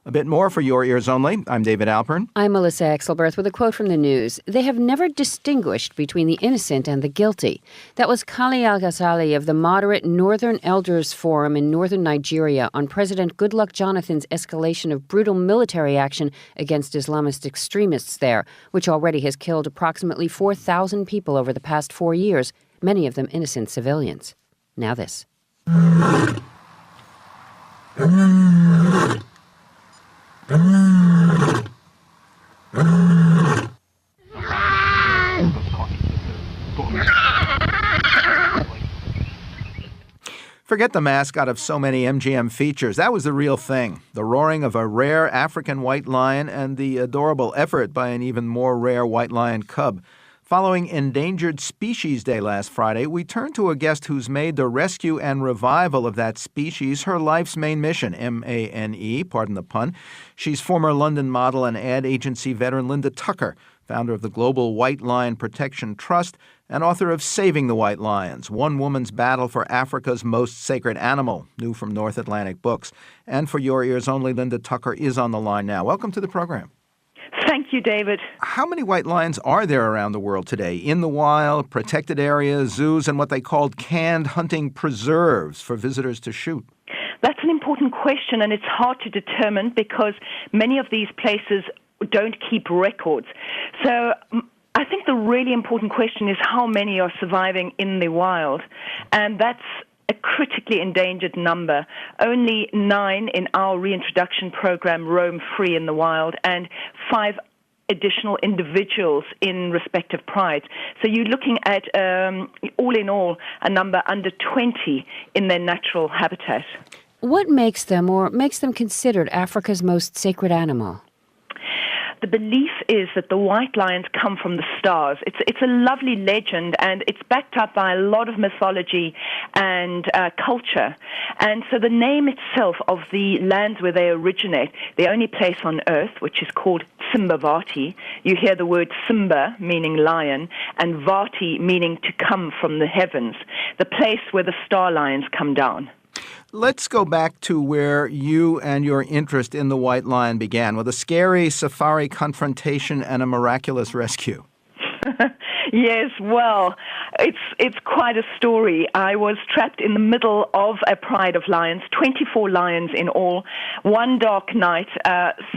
A bit more for Your Ears Only. I'm David Alpern. I'm Melissa Exelberth with a quote from the news. They have never distinguished between the innocent and the guilty. That was Kali Al-Ghazali of the Moderate Northern Elders Forum in northern Nigeria on President Goodluck Jonathan's escalation of brutal military action against Islamist extremists there, which already has killed approximately 4,000 people over the past 4 years, many of them innocent civilians. Now this. Forget the mascot of so many MGM features. That was the real thing. The roaring of a rare African white lion and the adorable effort by an even more rare white lion cub. Following Endangered Species Day last Friday, we turn to a guest who's made the rescue and revival of that species her life's main mission, M-A-N-E, pardon the pun. She's former London model and ad agency veteran Linda Tucker, founder of the Global White Lion Protection Trust and author of Saving the White Lions, One Woman's Battle for Africa's Most Sacred Animal, new from North Atlantic Books. And for Your Ears Only, Linda Tucker is on the line now. Welcome to the program. Thank you, David. How many white lions are there around the world today? In the wild, protected areas, zoos, and what they called canned hunting preserves for visitors to shoot? That's an important question, and it's hard to determine because many of these places don't keep records. So I think the really important question is how many are surviving in the wild, and that's a critically endangered number. Only 9 in our reintroduction program roam free in the wild, and 5 additional individuals in respective prides. So you're looking at, all in all, a number under 20 in their natural habitat. What makes them considered Africa's most sacred animal? The belief is that the white lions come from the stars. It's a lovely legend, and it's backed up by a lot of mythology and culture. And so the name itself of the lands where they originate, the only place on Earth, which is called Simbavati, you hear the word Simba, meaning lion, and Vati, meaning to come from the heavens, the place where the star lions come down. Let's go back to where you and your interest in the white lion began, with a scary safari confrontation and a miraculous rescue. Yes, well, it's quite a story. I was trapped in the middle of a pride of lions, 24 lions in all. One dark night,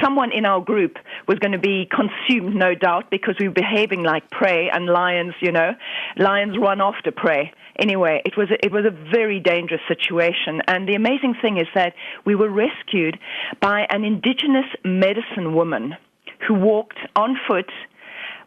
someone in our group was going to be consumed, no doubt, because we were behaving like prey, and lions run after prey. Anyway, it was a very dangerous situation, and the amazing thing is that we were rescued by an indigenous medicine woman who walked on foot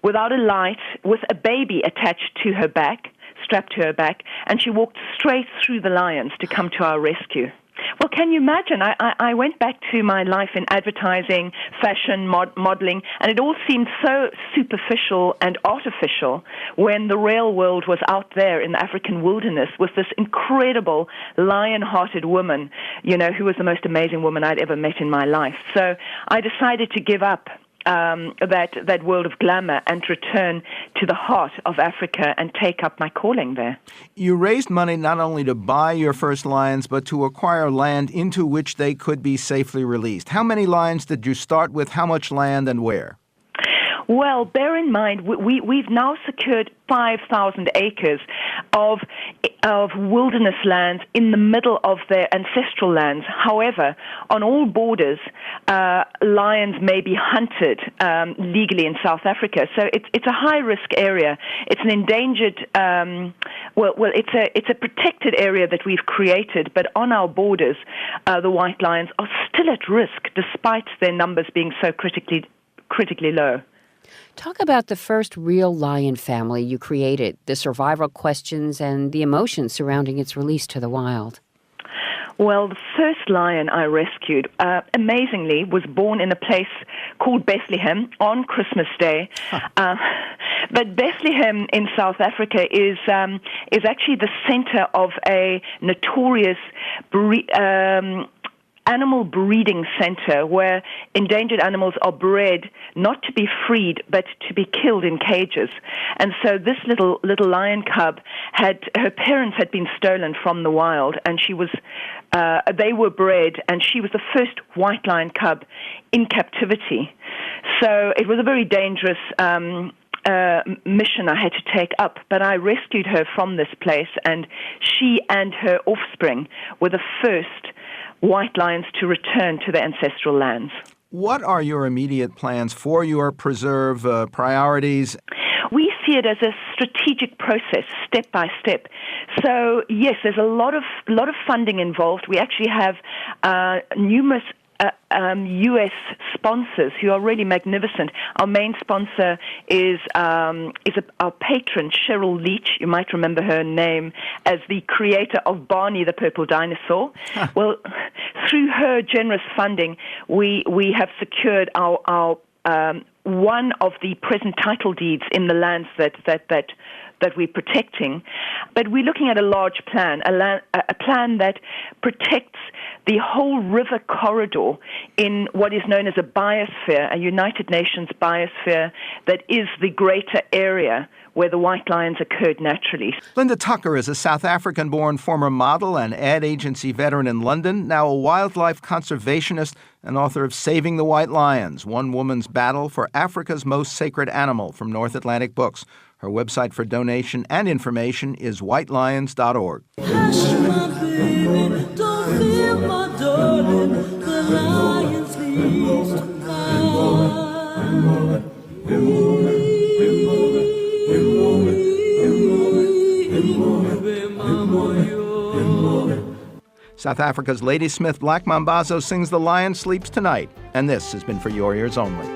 without a light, with a baby attached to her back, strapped to her back, and she walked straight through the lions to come to our rescue. Well, can you imagine? I went back to my life in advertising, fashion, modeling, and it all seemed so superficial and artificial when the real world was out there in the African wilderness with this incredible lion-hearted woman, who was the most amazing woman I'd ever met in my life. So I decided to give up that world of glamour and return to the heart of Africa and take up my calling there. You raised money not only to buy your first lions, but to acquire land into which they could be safely released. How many lions did you start with? How much land and where? Well, bear in mind, we've now secured 5,000 acres of wilderness lands in the middle of their ancestral lands. However, on all borders, lions may be hunted legally in South Africa. So it's a high-risk area. It's an endangered, it's a protected area that we've created, but on our borders, the white lions are still at risk, despite their numbers being so critically low. Talk about the first real lion family you created, the survival questions and the emotions surrounding its release to the wild. Well, the first lion I rescued, amazingly, was born in a place called Bethlehem on Christmas Day. But Bethlehem in South Africa is actually the center of a notorious animal breeding center where endangered animals are bred not to be freed but to be killed in cages. And so this little lion cub her parents had been stolen from the wild, and they were bred, and she was the first white lion cub in captivity. So it was a very dangerous mission I had to take up, but I rescued her from this place, and she and her offspring were the first white lions to return to their ancestral lands. What are your immediate plans for your preserve priorities? We see it as a strategic process, step by step. So yes, there's a lot of funding involved. We actually have numerous U.S. sponsors who are really magnificent. Our main sponsor is our patron, Cheryl Leach. You might remember her name as the creator of Barney the Purple Dinosaur. Well, through her generous funding, we have secured our one of the present title deeds in the lands that we're protecting. But we're looking at a large plan, a plan that protects the whole river corridor in what is known as a biosphere, a United Nations biosphere that is the greater area where the white lions occurred naturally. Linda Tucker is a South African-born former model and ad agency veteran in London, now a wildlife conservationist and author of Saving the White Lions, One Woman's Battle for Africa's Most Sacred Animal from North Atlantic Books. Her website for donation and information is whitelions.org. South Africa's Ladysmith Black Mambazo sings The Lion Sleeps Tonight, and this has been For Your Ears Only.